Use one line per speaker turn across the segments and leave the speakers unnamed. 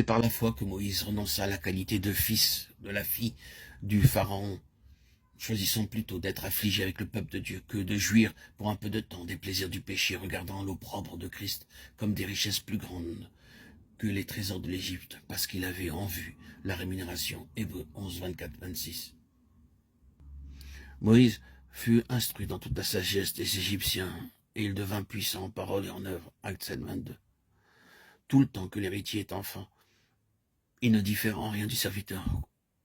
C'est par la foi que Moïse renonça à la qualité de fils de la fille du Pharaon, choisissant plutôt d'être affligé avec le peuple de Dieu que de jouir pour un peu de temps des plaisirs du péché, regardant l'opprobre de Christ comme des richesses plus grandes que les trésors de l'Égypte, parce qu'il avait en vue la rémunération. Hébreux 11, 24, 26. Moïse fut instruit dans toute la sagesse des Égyptiens, et il devint puissant en parole et en œuvre. Acte 7, 22. Tout le temps que l'héritier est enfant, il ne diffère en rien du serviteur,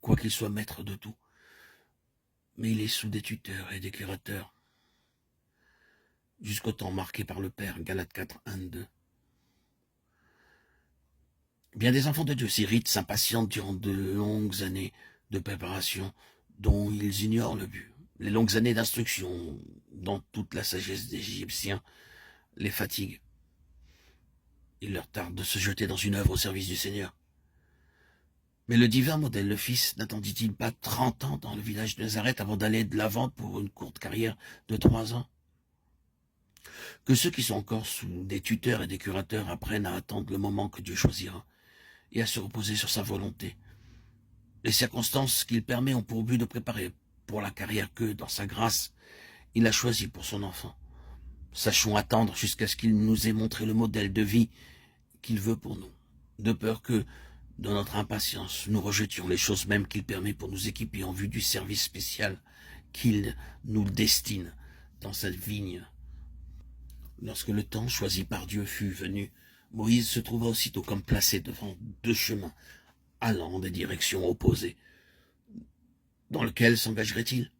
quoiqu'il soit maître de tout. Mais il est sous des tuteurs et des curateurs, jusqu'au temps marqué par le Père. Galates 4, 1, 2. Bien des enfants de Dieu s'irritent, s'impatientent durant de longues années de préparation dont ils ignorent le but. Les longues années d'instruction dans toute la sagesse des Égyptiens les fatiguent. Il leur tarde de se jeter dans une œuvre au service du Seigneur. Mais le divin modèle, le Fils, n'attendit-il pas 30 ans dans le village de Nazareth avant d'aller de l'avant pour une courte carrière de 3 ans? Que ceux qui sont encore sous des tuteurs et des curateurs apprennent à attendre le moment que Dieu choisira et à se reposer sur sa volonté. Les circonstances qu'il permet ont pour but de préparer pour la carrière que, dans sa grâce, il a choisie pour son enfant. Sachons attendre jusqu'à ce qu'il nous ait montré le modèle de vie qu'il veut pour nous, de peur que, dans notre impatience, nous rejetions les choses mêmes qu'il permet pour nous équiper en vue du service spécial qu'il nous destine dans cette vigne. Lorsque le temps choisi par Dieu fut venu, Moïse se trouva aussitôt comme placé devant 2 chemins, allant dans des directions opposées. Dans lequel s'engagerait-il?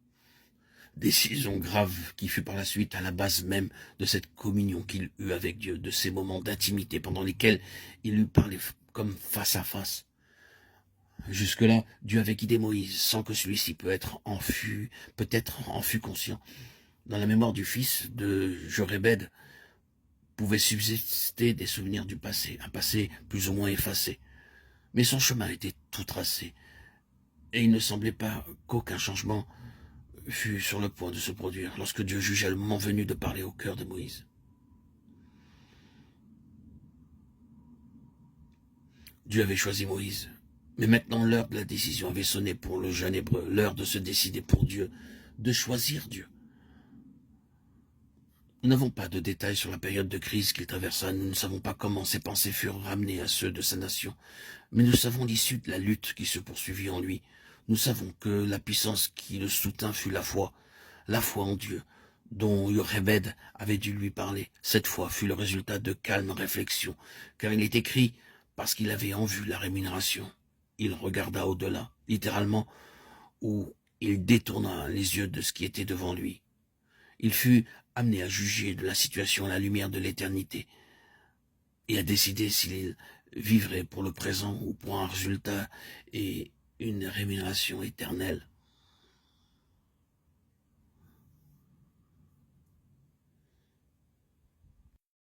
Décision grave qui fut par la suite à la base même de cette communion qu'il eut avec Dieu, de ces moments d'intimité pendant lesquels il lui parlait comme face à face. Jusque-là, Dieu avait guidé Moïse sans que celui-ci peut-être en fût conscient. Dans la mémoire du fils de Jochébed pouvaient subsister des souvenirs du passé, un passé plus ou moins effacé. Mais son chemin était tout tracé, et il ne semblait pas qu'aucun changement fut sur le point de se produire lorsque Dieu jugea le moment venu de parler au cœur de Moïse. Dieu avait choisi Moïse, mais maintenant l'heure de la décision avait sonné pour le jeune hébreu, l'heure de se décider pour Dieu, de choisir Dieu. Nous n'avons pas de détails sur la période de crise qu'il traversa, nous ne savons pas comment ses pensées furent ramenées à ceux de sa nation, mais nous savons l'issue de la lutte qui se poursuivit en lui. Nous savons que la puissance qui le soutint fut la foi en Dieu, dont Jochébed avait dû lui parler. Cette foi fut le résultat de calmes réflexions, car il est écrit, parce qu'il avait en vue la rémunération. Il regarda au-delà, littéralement, où il détourna les yeux de ce qui était devant lui. Il fut amené à juger de la situation à la lumière de l'éternité et à décider s'il vivrait pour le présent ou pour un résultat et une rémunération éternelle.